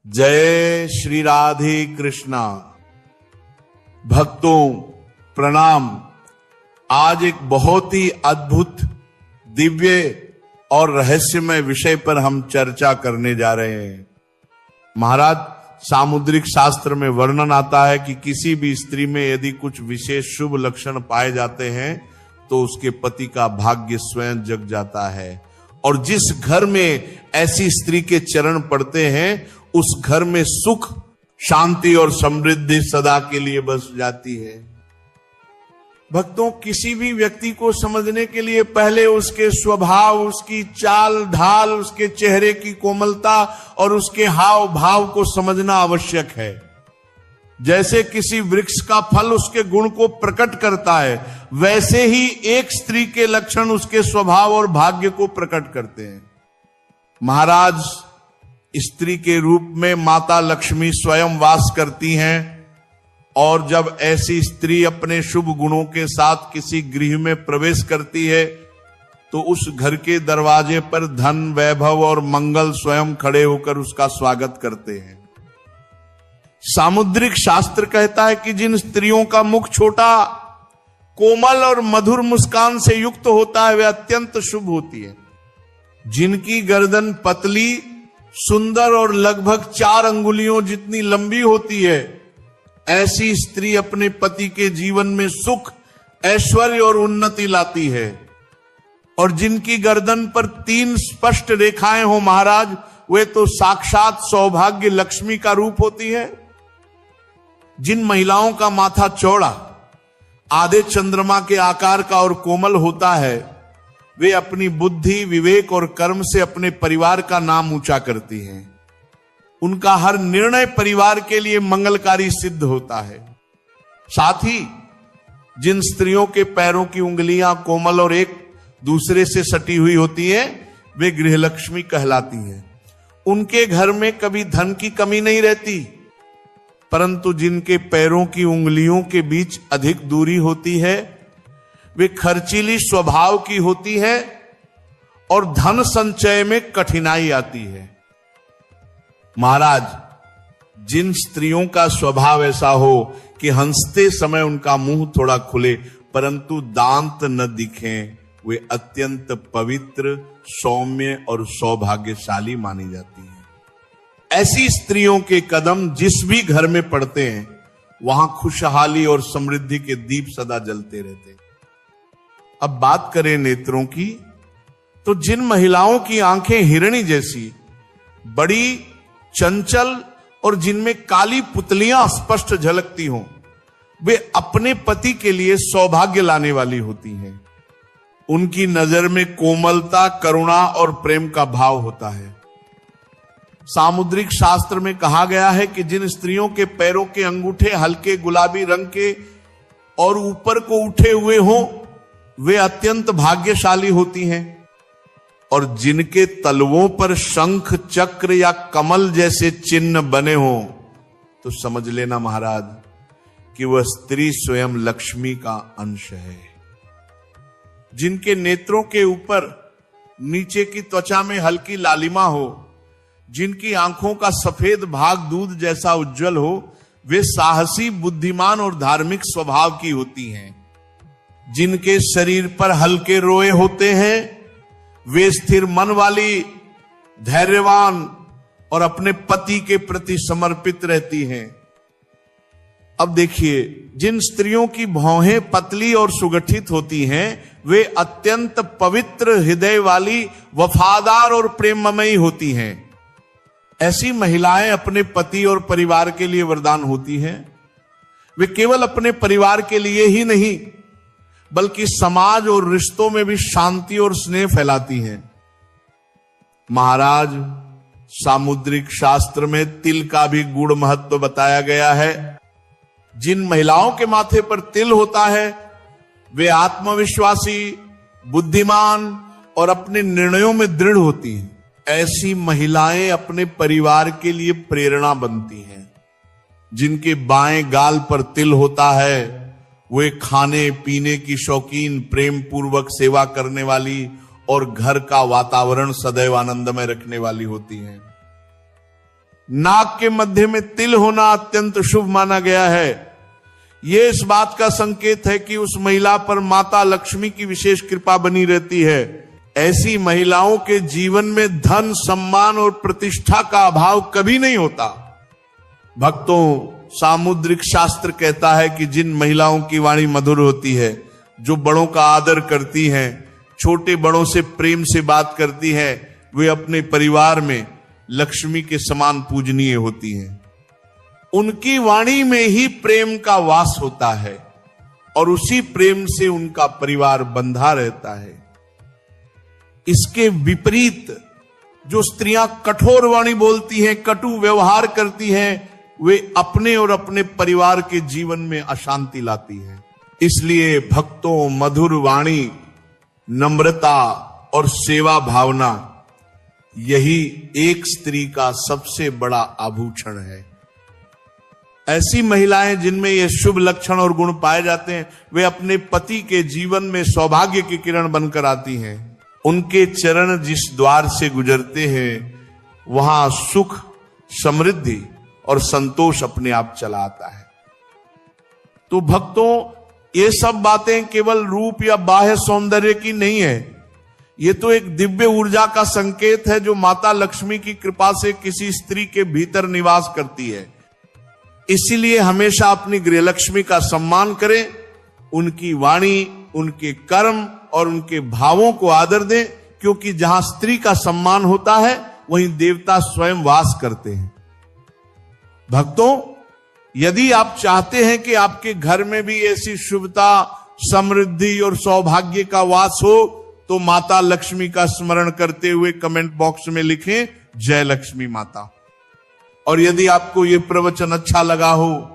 जय श्री राधे कृष्णा। भक्तों प्रणाम। आज एक बहुत ही अद्भुत, दिव्य और रहस्यमय विषय पर हम चर्चा करने जा रहे हैं। महाराज, सामुद्रिक शास्त्र में वर्णन आता है कि किसी भी स्त्री में यदि कुछ विशेष शुभ लक्षण पाए जाते हैं तो उसके पति का भाग्य स्वयं जग जाता है, और जिस घर में ऐसी स्त्री के चरण पड़ते हैं उस घर में सुख, शांति और समृद्धि सदा के लिए बस जाती है। भक्तों, किसी भी व्यक्ति को समझने के लिए पहले उसके स्वभाव, उसकी चाल ढाल, उसके चेहरे की कोमलता और उसके हाव भाव को समझना आवश्यक है। जैसे किसी वृक्ष का फल उसके गुण को प्रकट करता है, वैसे ही एक स्त्री के लक्षण उसके स्वभाव और भाग्य को प्रकट करते हैं। महाराज, स्त्री के रूप में माता लक्ष्मी स्वयं वास करती हैं, और जब ऐसी स्त्री अपने शुभ गुणों के साथ किसी गृह में प्रवेश करती है तो उस घर के दरवाजे पर धन, वैभव और मंगल स्वयं खड़े होकर उसका स्वागत करते हैं। सामुद्रिक शास्त्र कहता है कि जिन स्त्रियों का मुख छोटा, कोमल और मधुर मुस्कान से युक्त होता है वे अत्यंत शुभ होती है। जिनकी गर्दन पतली, सुंदर और लगभग 4 अंगुलियों जितनी लंबी होती है, ऐसी स्त्री अपने पति के जीवन में सुख, ऐश्वर्य और उन्नति लाती है। और जिनकी गर्दन पर 3 स्पष्ट रेखाएं हो महाराज, वे तो साक्षात सौभाग्य लक्ष्मी का रूप होती है। जिन महिलाओं का माथा चौड़ा, आधे चंद्रमा के आकार का और कोमल होता है, वे अपनी बुद्धि, विवेक और कर्म से अपने परिवार का नाम ऊंचा करती हैं। उनका हर निर्णय परिवार के लिए मंगलकारी सिद्ध होता है। साथ ही जिन स्त्रियों के पैरों की उंगलियां कोमल और एक दूसरे से सटी हुई होती हैं, वे गृहलक्ष्मी कहलाती हैं। उनके घर में कभी धन की कमी नहीं रहती, परंतु जिनके पैरों की उंगलियों के बीच अधिक दूरी होती है, वे खर्चीली स्वभाव की होती है और धन संचय में कठिनाई आती है। महाराज, जिन स्त्रियों का स्वभाव ऐसा हो कि हंसते समय उनका मुंह थोड़ा खुले परंतु दांत न दिखें, वे अत्यंत पवित्र, सौम्य और सौभाग्यशाली मानी जाती हैं। ऐसी स्त्रियों के कदम जिस भी घर में पड़ते हैं, वहां खुशहाली और समृद्धि के दीप सदा जलते रहते हैं। अब बात करें नेत्रों की, तो जिन महिलाओं की आंखें हिरणी जैसी, बड़ी, चंचल और जिनमें काली पुतलियां स्पष्ट झलकती हों, वे अपने पति के लिए सौभाग्य लाने वाली होती हैं। उनकी नजर में कोमलता, करुणा और प्रेम का भाव होता है। सामुद्रिक शास्त्र में कहा गया है कि जिन स्त्रियों के पैरों के अंगूठे हल्के गुलाबी रंग के और ऊपर को उठे हुए हों, वे अत्यंत भाग्यशाली होती हैं। और जिनके तलवों पर शंख, चक्र या कमल जैसे चिन्ह बने हों, तो समझ लेना महाराज कि वह स्त्री स्वयं लक्ष्मी का अंश है। जिनके नेत्रों के ऊपर नीचे की त्वचा में हल्की लालिमा हो, जिनकी आंखों का सफेद भाग दूध जैसा उज्जवल हो, वे साहसी, बुद्धिमान और धार्मिक स्वभाव की होती हैं। जिनके शरीर पर हल्के रोए होते हैं, वे स्थिर मन वाली, धैर्यवान और अपने पति के प्रति समर्पित रहती हैं। अब देखिए, जिन स्त्रियों की भौहें पतली और सुगठित होती हैं, वे अत्यंत पवित्र हृदय वाली, वफादार और प्रेममयी होती हैं। ऐसी महिलाएं अपने पति और परिवार के लिए वरदान होती हैं। वे केवल अपने परिवार के लिए ही नहीं, बल्कि समाज और रिश्तों में भी शांति और स्नेह फैलाती हैं। महाराज, सामुद्रिक शास्त्र में तिल का भी गूढ़ महत्व बताया गया है। जिन महिलाओं के माथे पर तिल होता है, वे आत्मविश्वासी, बुद्धिमान और अपने निर्णयों में दृढ़ होती हैं। ऐसी महिलाएं अपने परिवार के लिए प्रेरणा बनती हैं। जिनके बाएं गाल पर तिल होता है, वे खाने पीने की शौकीन, प्रेम पूर्वक सेवा करने वाली और घर का वातावरण सदैव आनंदमय रखने वाली होती हैं। नाक के मध्य में तिल होना अत्यंत शुभ माना गया है। यह इस बात का संकेत है कि उस महिला पर माता लक्ष्मी की विशेष कृपा बनी रहती है। ऐसी महिलाओं के जीवन में धन, सम्मान और प्रतिष्ठा का अभाव कभी नहीं होता। भक्तों, सामुद्रिक शास्त्र कहता है कि जिन महिलाओं की वाणी मधुर होती है, जो बड़ों का आदर करती हैं, छोटे बड़ों से प्रेम से बात करती हैं, वे अपने परिवार में लक्ष्मी के समान पूजनीय होती हैं। उनकी वाणी में ही प्रेम का वास होता है और उसी प्रेम से उनका परिवार बंधा रहता है। इसके विपरीत जो स्त्रियां कठोर वाणी बोलती हैं, कटु व्यवहार करती हैं, वे अपने और अपने परिवार के जीवन में अशांति लाती हैं। इसलिए भक्तों, मधुर वाणी, नम्रता और सेवा भावना, यही एक स्त्री का सबसे बड़ा आभूषण है। ऐसी महिलाएं जिनमें ये शुभ लक्षण और गुण पाए जाते हैं, वे अपने पति के जीवन में सौभाग्य की किरण बनकर आती हैं। उनके चरण जिस द्वार से गुजरते हैं, वहां सुख, समृद्धि और संतोष अपने आप चला आता है। तो भक्तों, ये सब बातें केवल रूप या बाह्य सौंदर्य की नहीं है। ये तो एक दिव्य ऊर्जा का संकेत है जो माता लक्ष्मी की कृपा से किसी स्त्री के भीतर निवास करती है। इसीलिए हमेशा अपनी गृहलक्ष्मी का सम्मान करें, उनकी वाणी, उनके कर्म और उनके भावों को आदर दें, क्योंकि जहां स्त्री का सम्मान होता है वहीं देवता स्वयं वास करते हैं। भक्तों, यदि आप चाहते हैं कि आपके घर में भी ऐसी शुभता, समृद्धि और सौभाग्य का वास हो, तो माता लक्ष्मी का स्मरण करते हुए कमेंट बॉक्स में लिखें, जय लक्ष्मी माता। और यदि आपको यह प्रवचन अच्छा लगा हो